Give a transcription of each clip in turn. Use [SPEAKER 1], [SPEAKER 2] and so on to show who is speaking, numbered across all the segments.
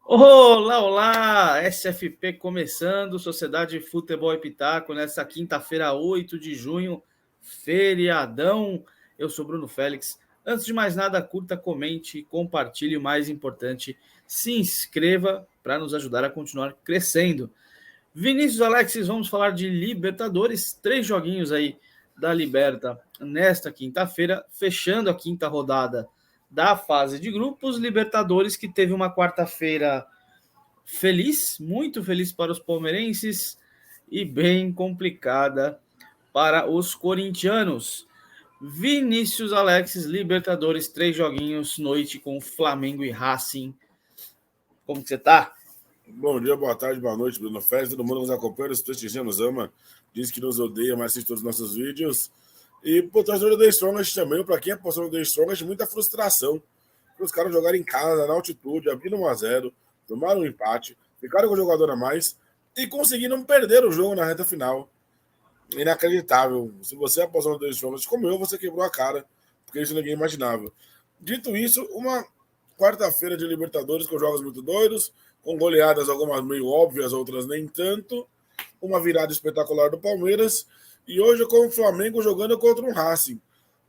[SPEAKER 1] Olá, olá! SFP começando, Sociedade Futebol e Pitaco, nessa quinta-feira, 8 de junho, feriadão. Eu sou Bruno Félix. Antes de mais nada, curta, comente, compartilhe. O mais importante, se inscreva para nos ajudar a continuar crescendo. Vinícius Alexis, vamos falar de Libertadores. 3 joguinhos aí da Liberta nesta quinta-feira, fechando a quinta rodada da fase de grupos. Libertadores que teve uma quarta-feira feliz, muito feliz para os palmeirenses e bem complicada para os corintianos. Vinícius Alexis, Libertadores, 3 joguinhos, noite com Flamengo e Racing. Como que você tá?
[SPEAKER 2] Bom dia, boa tarde, boa noite, Bruno Félix. Todo mundo nos acompanha, os prestigia, nos ama, diz que nos odeia, mas assiste todos os nossos vídeos. E por torcedor do The Strongest também, para quem apostou no The Strongest, muita frustração. Os caras jogaram em casa, na altitude, abriram 1-0, tomaram um empate, ficaram com o jogador a mais e conseguiram perder o jogo na reta final. Inacreditável. Se você apostou no The Strongest como eu, você quebrou a cara, porque isso ninguém imaginava. Dito isso, uma quarta-feira de Libertadores com jogos muito doidos, com goleadas, algumas meio óbvias, outras nem tanto. Uma virada espetacular do Palmeiras. E hoje com o Flamengo jogando contra um Racing.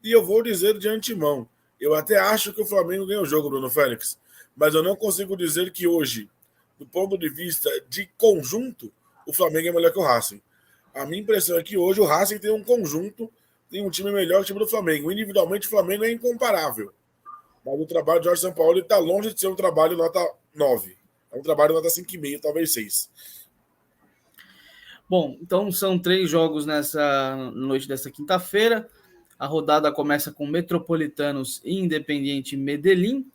[SPEAKER 2] E eu vou dizer de antemão, eu até acho que o Flamengo ganha o jogo, Bruno Félix. Mas eu não consigo dizer que hoje, do ponto de vista de conjunto, o Flamengo é melhor que o Racing. A minha impressão é que hoje o Racing tem um conjunto, tem um time melhor que o time do Flamengo. Individualmente o Flamengo é incomparável. Mas o trabalho de Jorge Sampaoli está longe de ser um trabalho nota 9. É um trabalho nota 5,5, talvez 6.
[SPEAKER 1] Bom, então são 3 jogos nessa noite dessa quinta-feira. A rodada começa com Metropolitanos e Independiente Medellín.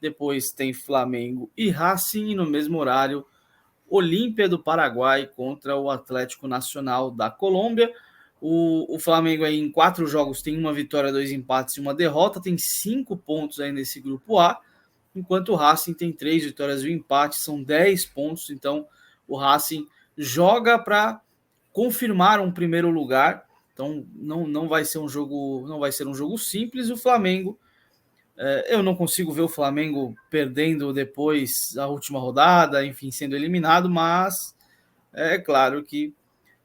[SPEAKER 1] Depois tem Flamengo e Racing. E no mesmo horário, Olímpia do Paraguai contra o Atlético Nacional da Colômbia. O Flamengo aí em 4 jogos tem 1 vitória, 2 empates e 1 derrota. Tem 5 pontos aí nesse grupo A. Enquanto o Racing tem 3 vitórias e 1 empate. São 10 pontos. Então o Racing joga para confirmar um primeiro lugar. Então não vai ser um jogo simples. O Flamengo, eu não consigo ver o Flamengo perdendo depois da última rodada, enfim, sendo eliminado, mas é claro que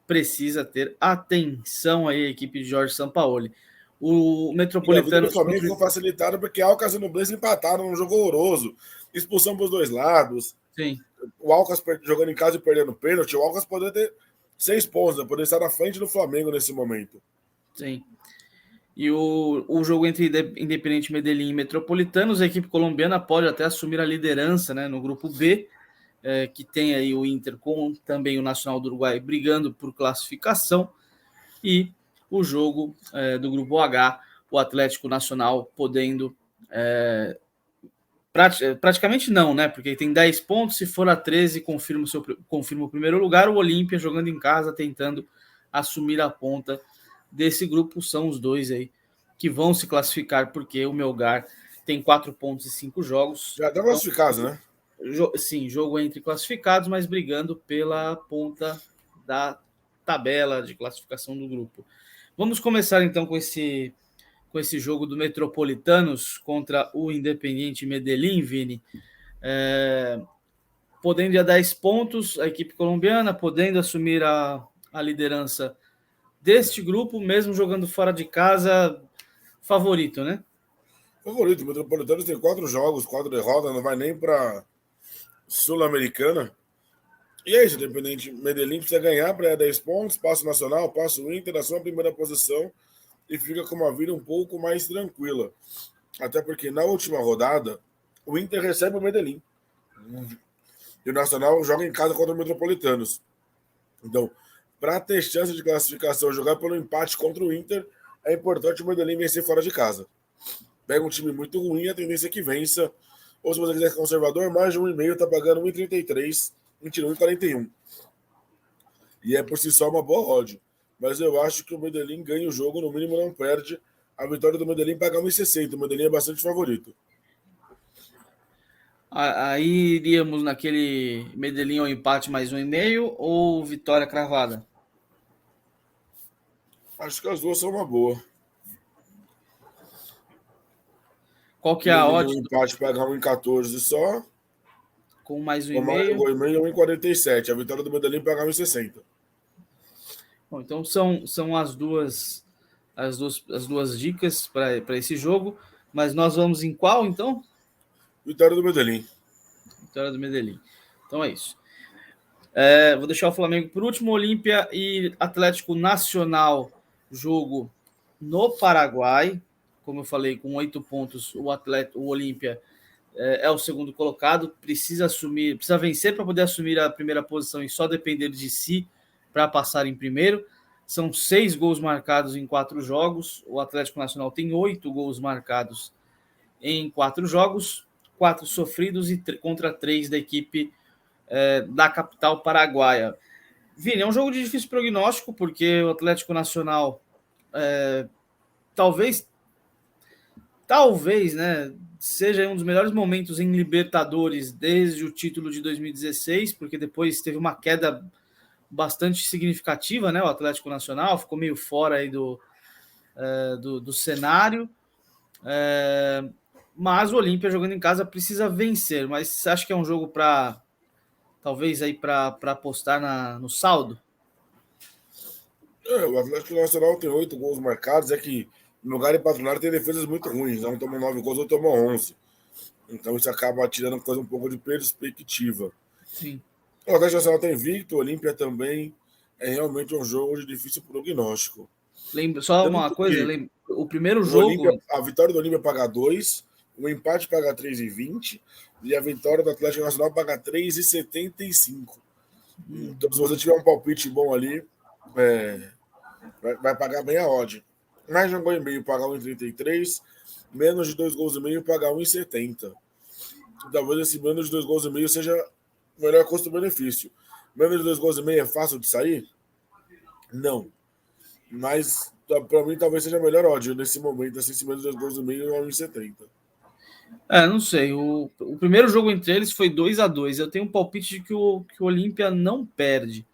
[SPEAKER 1] precisa ter atenção aí a equipe de Jorge Sampaoli. O Metropolitano...
[SPEAKER 2] O Flamengo ficou facilitado porque Alcas e Nublense empataram num jogo horroroso. Expulsão para os dois lados.
[SPEAKER 1] Sim.
[SPEAKER 2] O Alcas jogando em casa e perdendo pênalti. O Alcas poderia ter 6 pontos, né? Poderia estar na frente do Flamengo nesse momento.
[SPEAKER 1] Sim. E o jogo entre Independiente Medellín e Metropolitanos, a equipe colombiana pode até assumir a liderança, né, no grupo B, que tem aí o Inter com também o Nacional do Uruguai brigando por classificação, e o jogo do grupo H, o Atlético Nacional podendo... praticamente não, né? Porque tem 10 pontos, se for a 13, confirma o primeiro lugar. O Olímpia jogando em casa, tentando assumir a ponta desse grupo. São os dois aí que vão se classificar, porque o Melgar tem 4 pontos e 5 jogos.
[SPEAKER 2] Já estão classificados, né?
[SPEAKER 1] Sim, jogo entre classificados, mas brigando pela ponta da tabela de classificação do grupo. Vamos começar então com esse jogo do Metropolitanos contra o Independiente Medellín, Vini. Podendo ir a 10 pontos, a equipe colombiana podendo assumir a liderança deste grupo, mesmo jogando fora de casa, favorito, né?
[SPEAKER 2] Favorito. O Metropolitano tem 4 jogos, 4 derrotas, não vai nem para Sul-Americana. E é isso, Independente Medellín precisa ganhar para 10 pontos, passa o Nacional, passa o Inter na sua primeira posição e fica com uma vida um pouco mais tranquila. Até porque na última rodada, o Inter recebe o Medellín. E o Nacional joga em casa contra o Metropolitanos. Então, para ter chance de classificação, jogar pelo empate contra o Inter, é importante o Medellín vencer fora de casa. Pega um time muito ruim, a tendência é que vença. Ou se você quiser ser conservador, mais de 1,5 está pagando 1,33, 21,41. E é por si só uma boa odd. Mas eu acho que o Medellín ganha o jogo, no mínimo não perde. A vitória do Medellín paga 1,60. O Medellín é bastante favorito.
[SPEAKER 1] Aí iríamos naquele Medellín ao empate mais 1,5 ou vitória cravada?
[SPEAKER 2] Acho que as duas são uma boa.
[SPEAKER 1] Qual que é a
[SPEAKER 2] Medellín,
[SPEAKER 1] odd?
[SPEAKER 2] um empate pega 1,14 só.
[SPEAKER 1] Com mais um e
[SPEAKER 2] Com mais um
[SPEAKER 1] meio.
[SPEAKER 2] gol e meio, 1,47. A vitória do Medellín pega 1,60.
[SPEAKER 1] Bom, então são as duas dicas para esse jogo. Mas nós vamos em qual, então?
[SPEAKER 2] Vitória do Medellín.
[SPEAKER 1] Vitória do Medellín. Então é isso. Vou deixar o Flamengo por último. Olímpia e Atlético Nacional, jogo no Paraguai. Como eu falei, com 8 pontos, o Olímpia é o segundo colocado. Precisa vencer para poder assumir a primeira posição e só depender de si para passar em primeiro. São 6 gols marcados em 4 jogos. O Atlético Nacional tem 8 gols marcados em 4 jogos, 4 sofridos e contra 3 da equipe da capital paraguaia. Vini, é um jogo de difícil prognóstico, porque o Atlético Nacional talvez, né, seja um dos melhores momentos em Libertadores desde o título de 2016, porque depois teve uma queda bastante significativa, né? O Atlético Nacional ficou meio fora aí do cenário. Mas o Olímpia jogando em casa precisa vencer. Mas você acha que é um jogo para talvez aí para apostar no saldo?
[SPEAKER 2] O Atlético Nacional tem 8 gols marcados. É que no lugar de Patronato tem defesas muito ruins. Um tomou 9 gols, outro tomou 11. Então isso acaba tirando coisa um pouco de perspectiva.
[SPEAKER 1] Sim.
[SPEAKER 2] O Atlético Nacional tem invicto, o Olímpia também. É realmente um jogo de difícil prognóstico.
[SPEAKER 1] Lembra, só uma coisa, o primeiro jogo.
[SPEAKER 2] A vitória do Olímpia paga 2, o empate paga 3,20 e a vitória do Atlético Nacional paga 3,75. Então, se você tiver um palpite bom ali, vai pagar bem a odd. Mais de um gol e meio paga 1,33, menos de 2 gols e meio paga 1,70. Talvez esse menos de 2 gols e meio seja o melhor custo-benefício. Menos de 2 gols e meio é fácil de sair? Não. Mas para mim talvez seja a melhor odd nesse momento, assim, menos de 2 gols e meio é 1,70.
[SPEAKER 1] Não sei. O primeiro jogo entre eles foi 2-2. Eu tenho um palpite de que o Olímpia não perde.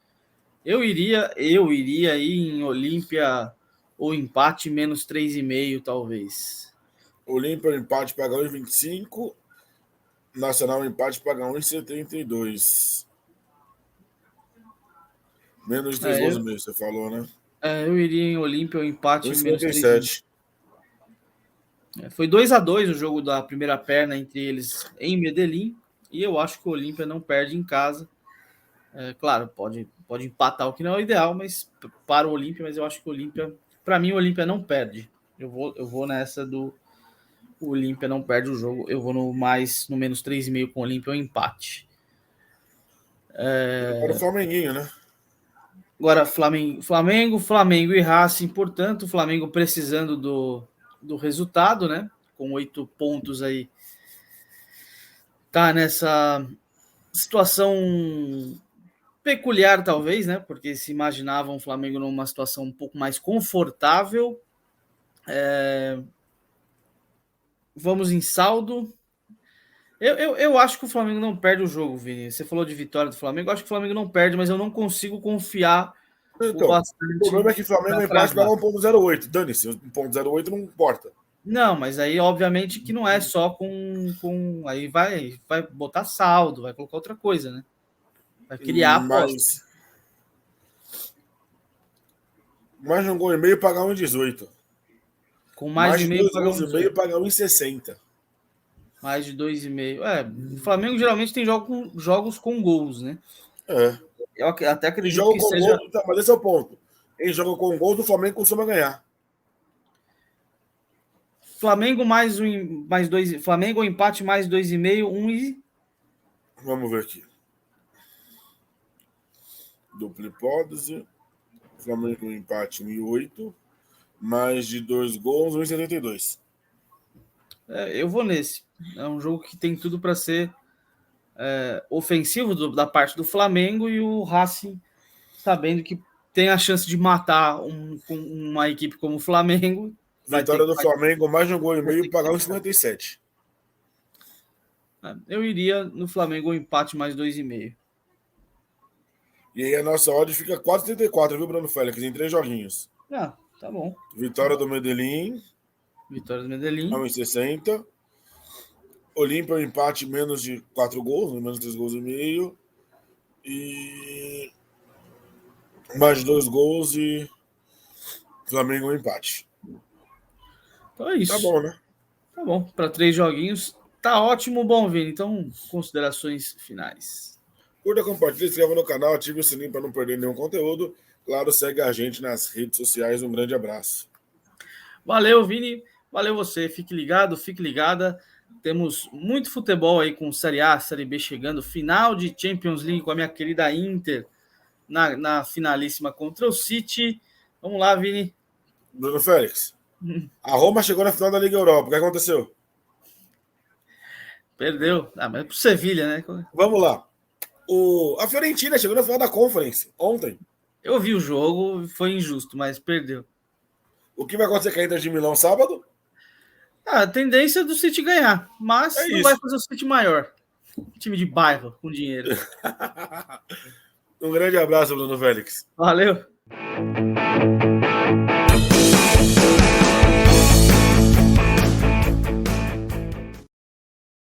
[SPEAKER 1] Eu iria ir em Olímpia ou empate menos 3,5, talvez.
[SPEAKER 2] Olímpia, o empate paga 1,25. Nacional, o empate paga 1,72. Menos de 3 gols e meio, você falou, né?
[SPEAKER 1] Eu iria em Olímpia ou empate menos
[SPEAKER 2] 1,57.
[SPEAKER 1] 3,5. Foi 2-2 o jogo da primeira perna entre eles em Medellín. E eu acho que o Olímpia não perde em casa. Claro, pode empatar, o que não é o ideal, mas para o Olímpia, mas eu acho que o Olímpia, para mim, o Olímpia não perde. Eu vou nessa do o Olímpia não perde o jogo. Eu vou no menos 3,5 com o Olímpia ou empate.
[SPEAKER 2] Agora o Flamenguinho, né?
[SPEAKER 1] Agora, Flamengo e Racing, portanto, o Flamengo precisando do resultado, né? Com 8 pontos aí. Tá nessa situação peculiar, talvez, né? Porque se imaginavam o Flamengo numa situação um pouco mais confortável. Vamos em saldo. Eu acho que o Flamengo não perde o jogo, Vini. Você falou de vitória do Flamengo. Eu acho que o Flamengo não perde, mas eu não consigo confiar o
[SPEAKER 2] Então, o
[SPEAKER 1] bastante
[SPEAKER 2] problema é que o Flamengo
[SPEAKER 1] para
[SPEAKER 2] empate paga
[SPEAKER 1] cravar.
[SPEAKER 2] 1,08. Dane-se, 1,08 não importa.
[SPEAKER 1] Não, mas aí, obviamente, que não é só aí vai botar saldo, vai colocar outra coisa, né? Vai criar aposta.
[SPEAKER 2] Mais de um gol e meio paga 1,18.
[SPEAKER 1] Com
[SPEAKER 2] Mais
[SPEAKER 1] de
[SPEAKER 2] de
[SPEAKER 1] meio
[SPEAKER 2] 2
[SPEAKER 1] paga
[SPEAKER 2] gols e
[SPEAKER 1] 1,18.
[SPEAKER 2] meio paga 1,60.
[SPEAKER 1] Mais de 2,5. O Flamengo geralmente tem jogos com gols, né? Eu até
[SPEAKER 2] E
[SPEAKER 1] acredito
[SPEAKER 2] joga
[SPEAKER 1] que
[SPEAKER 2] com
[SPEAKER 1] seja.
[SPEAKER 2] gol, mas esse é o ponto. Ele joga com gol do Flamengo costuma ganhar.
[SPEAKER 1] Flamengo mais dois. Flamengo ou empate mais 2,5, 1 e.
[SPEAKER 2] Vamos ver aqui. Dupla hipótese. Flamengo empate 1,08. Mais de 2 gols, 1,72.
[SPEAKER 1] Eu vou nesse. É um jogo que tem tudo para ser ofensivo da parte do Flamengo e o Racing sabendo que tem a chance de matar uma equipe como o Flamengo.
[SPEAKER 2] Vitória do Flamengo, mais de um gol e meio, pagar 1,57.
[SPEAKER 1] Eu iria no Flamengo ou empate mais 2,5.
[SPEAKER 2] E aí a nossa odd fica 4,34, viu, Bruno Félix? Em 3 joguinhos.
[SPEAKER 1] Tá bom.
[SPEAKER 2] Vitória do Medellín.
[SPEAKER 1] Vitória do Medellín.
[SPEAKER 2] 1,60. Olímpia, empate, menos de 4 gols, menos 3 gols e meio. E mais de 2 gols e Flamengo, empate.
[SPEAKER 1] Então é isso.
[SPEAKER 2] Tá bom, né?
[SPEAKER 1] Tá bom. Para 3 joguinhos. Tá ótimo, bom, Vini. Então, considerações finais.
[SPEAKER 2] Curta, compartilhe, se inscreva no canal, ative o sininho para não perder nenhum conteúdo. Claro, segue a gente nas redes sociais. Um grande abraço.
[SPEAKER 1] Valeu, Vini. Valeu você. Fique ligado, fique ligada. Temos muito futebol aí com Série A, Série B chegando. Final de Champions League com a minha querida Inter na finalíssima contra o City. Vamos lá, Vini.
[SPEAKER 2] Bruno Félix. A Roma chegou na final da Liga Europa. O que aconteceu?
[SPEAKER 1] Perdeu. Mas é pro Sevilha, né?
[SPEAKER 2] Vamos lá. A Fiorentina chegou na final da Conference ontem.
[SPEAKER 1] Eu vi o jogo, foi injusto, mas perdeu.
[SPEAKER 2] O que vai acontecer com a Inter de Milão sábado?
[SPEAKER 1] A tendência é do City ganhar, mas não vai fazer o City maior. Time de bairro, com dinheiro.
[SPEAKER 2] Um grande abraço, Bruno Félix.
[SPEAKER 1] Valeu.